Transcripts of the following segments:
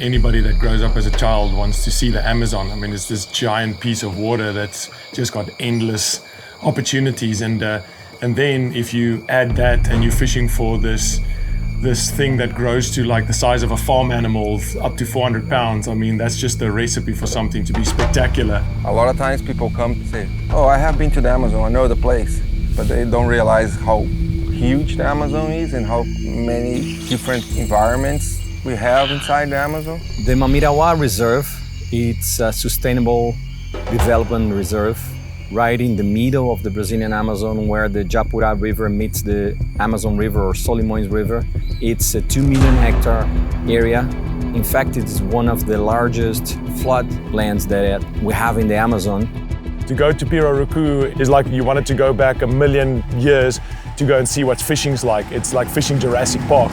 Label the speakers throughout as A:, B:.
A: Anybody that grows up as a child wants to see the Amazon. I mean, it's this giant piece of water that's just got endless opportunities. And then if you add that and you're fishing for this thing that grows to like the size of a farm animal, up to 400 pounds, I mean, that's just a recipe for something to be spectacular.
B: A lot of times people come to say, oh, I have been to the Amazon, I know the place. But they don't realize how huge the Amazon is and how many different environments we have inside the Amazon.
C: The Mamirawa Reserve, it's a sustainable development reserve right in the middle of the Brazilian Amazon where the Japura River meets the Amazon River or Solimões River. It's a 2 million hectare area. In fact, it is one of the largest floodlands that we have in the Amazon.
A: To go to PiRARUCÚ is like you wanted to go back 1 million years to go and see what fishing's like. It's like fishing Jurassic Park.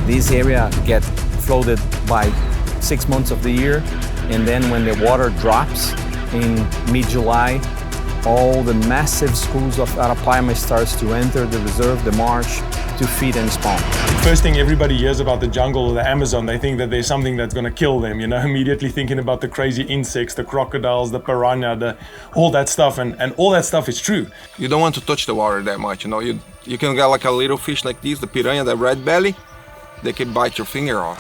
C: This area gets flooded by 6 months of the year, and then when the water drops in mid-July, all the massive schools of Arapaima starts to enter the reserve, the marsh, to feed and spawn.
A: First thing everybody hears about the jungle or the Amazon, they think that there's something that's going to kill them, you know, immediately thinking about the crazy insects, the crocodiles, the piranha, all that stuff, and all that stuff is true.
B: You don't want to touch the water that much, you know. You can get like a little fish like this, the piranha, the red belly, they can bite your finger off.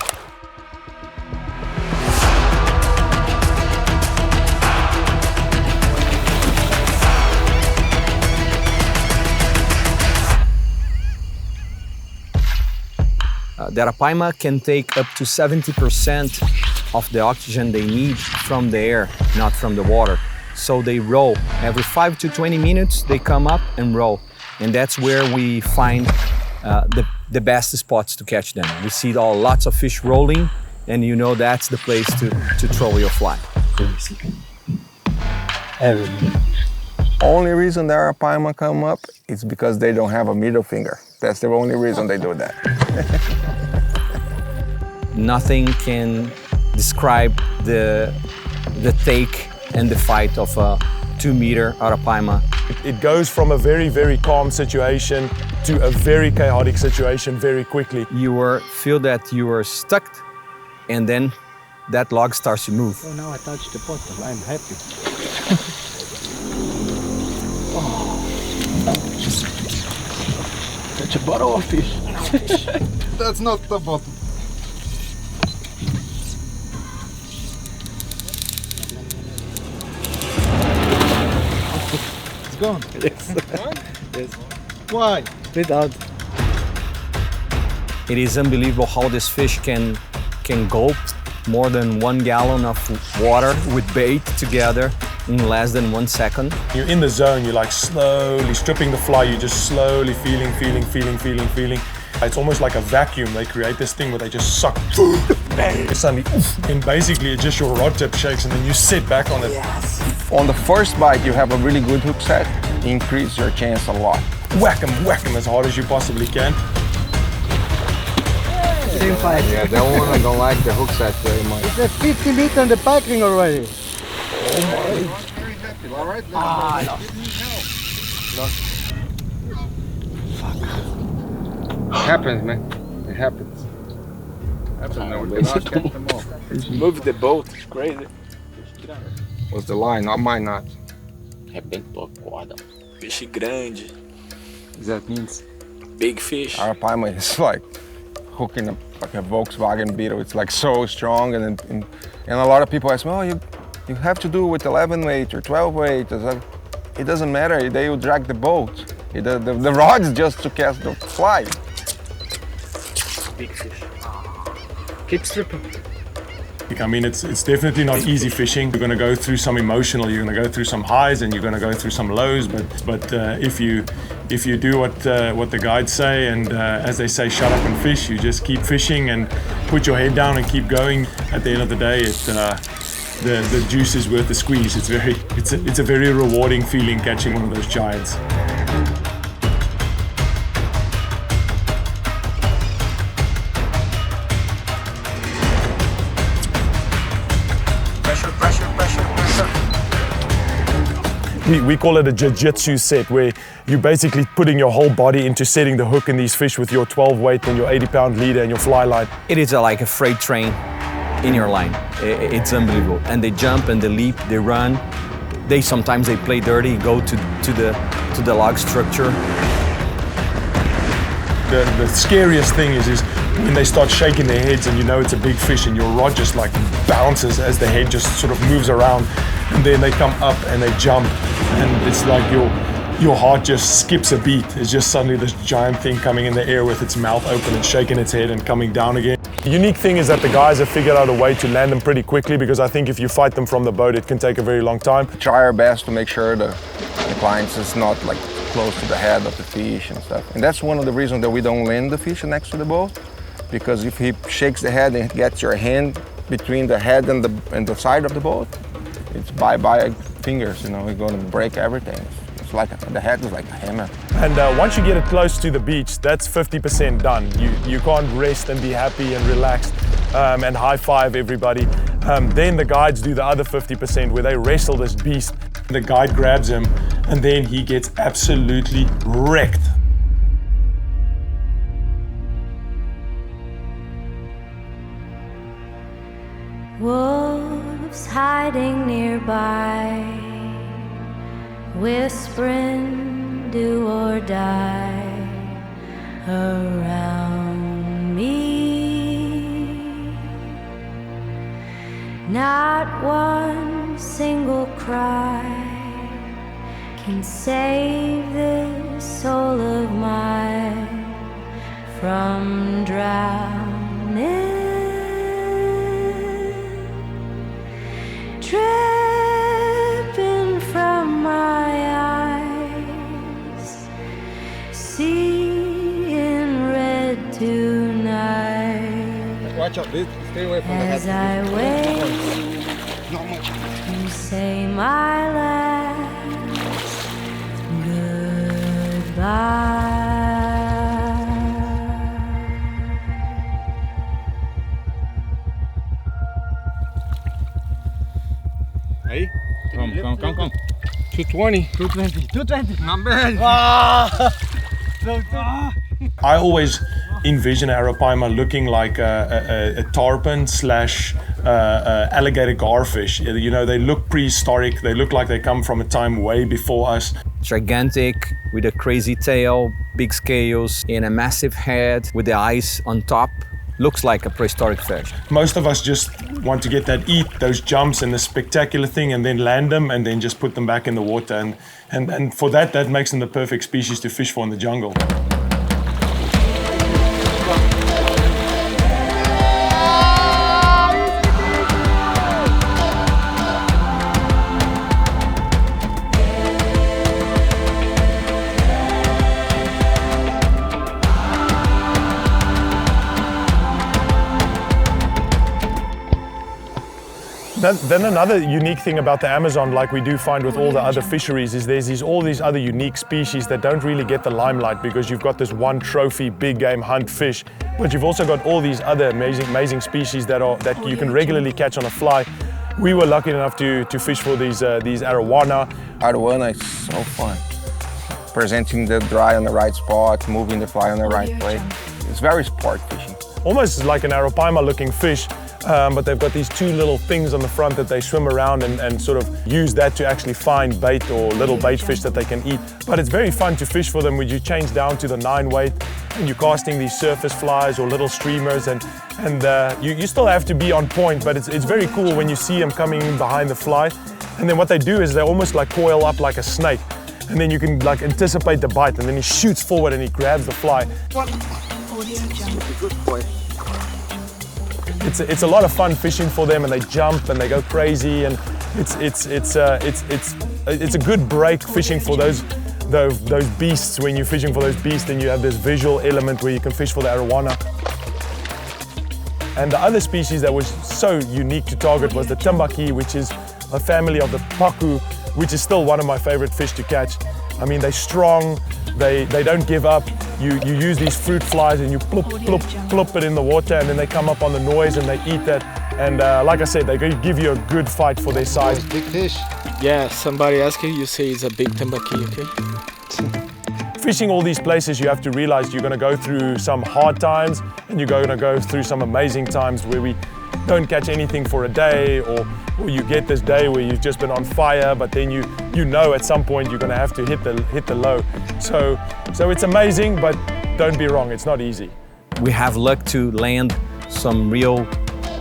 C: The Arapaima can take up to 70% of the oxygen they need from the air, not from the water. So they roll. Every 5 to 20 minutes, they come up and roll. And that's where we find the best spots to catch them. We see lots of fish rolling, and you know that's the place to throw your fly.
B: Only reason the Arapaima come up is because they don't have a middle finger. That's the only reason they do that.
C: Nothing can describe the take and the fight of a 2-meter Arapaima.
A: It goes from a very, very calm situation to a very chaotic situation very quickly.
C: You feel that you are stuck, and then that log starts to move.
D: Oh, now I touched the bottom. I'm happy. Touch a bottle of fish.
E: That's not the bottom. It's gone.
D: Yes. Yes.
E: Why?
D: Without.
C: It is unbelievable how this fish can gulp more than 1 gallon of water with bait together in less than 1 second.
A: You're in the zone, you're like slowly stripping the fly, you're just slowly feeling. It's almost like a vacuum. They create this thing where they just suck, bang, suddenly, and basically it's just your rod tip shakes and then you sit back on it.
B: Yes. On the first bite, you have a really good hook set, increase your chance a lot.
A: Whack them as hard as you possibly can.
D: Same fight.
B: Yeah, that one I don't like the hook set very much.
D: It's at 50 meters on the packing already.
E: Very happy. All right,
D: I
E: lost.
B: It happens, man. It happens.
F: Move the boat, it's crazy.
B: Was the line, not mine, not.
F: Arrebentou a corda. Peixe grande,
B: That means
F: big fish.
B: Arapaima is like hooking up like a Volkswagen Beetle. It's like so strong, and a lot of people ask me, oh, you have to do with 11 weight or 12 weight. It's like, it doesn't matter. They will drag the boat. The rod's just to cast the fly.
D: big fish. Keep stripping.
A: I mean, it's definitely not easy fishing. You're going to go through some emotional, you're going to go through some highs, and you're going to go through some lows. But if you do what the guides say, and as they say, shut up and fish, you just keep fishing and put your head down and keep going. At the end of the day, the juice is worth the squeeze. It's a very rewarding feeling catching one of those giants. we call it a jiu-jitsu set, where you're basically putting your whole body into setting the hook in these fish with your 12 weight and your 80-pound leader and your fly line.
C: It is like a freight train in your line. It's unbelievable. And they jump and they leap, they run. Sometimes they play dirty, go to the log structure.
A: The scariest thing is when they start shaking their heads and you know it's a big fish and your rod just like bounces as the head just sort of moves around, and then they come up and they jump, and it's like your heart just skips a beat. It's just suddenly this giant thing coming in the air with its mouth open and shaking its head and coming down again. The unique thing is that the guys have figured out a way to land them pretty quickly, because I think if you fight them from the boat, it can take a very long time.
B: Try our best to make sure the clients is not like close to the head of the fish and stuff. And that's one of the reasons that we don't land the fish next to the boat, because if he shakes the head and gets your hand between the head and the side of the boat, it's bye-bye fingers, you know, you're gonna break everything. It's like, the head is like a hammer.
A: And once you get it close to the beach, that's 50% done. You can't rest and be happy and relaxed and high-five everybody. Then the guides do the other 50% where they wrestle this beast. The guide grabs him and then he gets absolutely wrecked.
G: Wolves hiding nearby, whispering do or die around me. Not one single cry can save this soul of mine from drowning. Dripping from my eyes, seeing red tonight.
E: Watch out, dude. Stay away from the head.
G: As I wait to say my last goodbye.
E: Hey, come. 220.
D: 220.
E: Not bad.
A: I always envision Arapaima looking like a tarpon slash alligator garfish. You know, they look prehistoric. They look like they come from a time way before us.
C: Gigantic, with a crazy tail, big scales, and a massive head with the eyes on top. Looks like a prehistoric fish.
A: Most of us just want to get that eat, those jumps and the spectacular thing, and then land them and then just put them back in the water. And for that makes them the perfect species to fish for in the jungle. Then another unique thing about the Amazon, like we do find with all the other fisheries, is there's all these other unique species that don't really get the limelight, because you've got this one trophy big game hunt fish, but you've also got all these other amazing species that you can regularly catch on a fly. We were lucky enough to fish for these arowana.
B: Arowana is so fun. Presenting the dry on the right spot, moving the fly on the right place. It's very sport fishing.
A: Almost like an Arapaima looking fish. But they've got these two little things on the front that they swim around and sort of use that to actually find bait or little bait fish that they can eat. But it's very fun to fish for them when you change down to the 9 weight and you're casting these surface flies or little streamers, and you still have to be on point, but it's very cool when you see them coming in behind the fly. And then what they do is they almost like coil up like a snake, and then you can like anticipate the bite, and then he shoots forward and he grabs the fly.
B: Good boy.
A: It's a lot of fun fishing for them, and they jump and they go crazy, and it's a good break fishing for those beasts. When you're fishing for those beasts, then you have this visual element where you can fish for the arowana. And the other species that was so unique to target was the tambaki, which is a family of the paku, which is still one of my favorite fish to catch. I mean, they're strong, they don't give up. You use these fruit flies and you plop, plop, plop it in the water, and then they come up on the noise and they eat that. And like I said, they give you a good fight for their size.
E: Big fish. Yeah, somebody ask you say it's a big tambaqui, okay?
A: Fishing all these places, you have to realize you're going to go through some hard times and you're going to go through some amazing times where we don't catch anything for a day, or you get this day where you've just been on fire, but then you know at some point you're going to have to hit the low. So it's amazing, but don't be wrong, it's not easy.
C: We have luck to land some real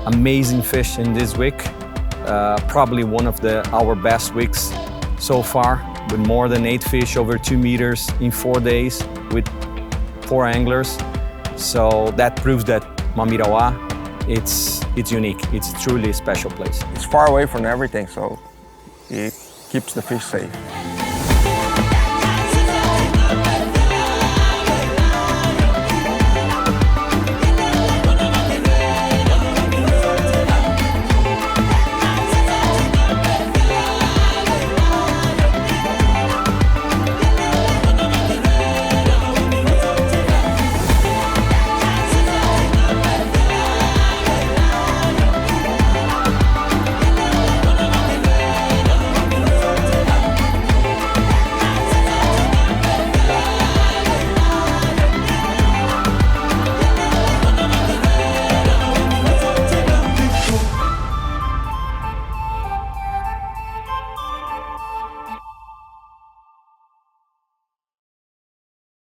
C: amazing fish in this week. Probably one of our best weeks so far, with more than 8 fish over 2 meters in 4 days with 4 anglers. So that proves that Mamirawa, it's unique. It's truly a special place.
B: It's far away from everything, so it keeps the fish safe.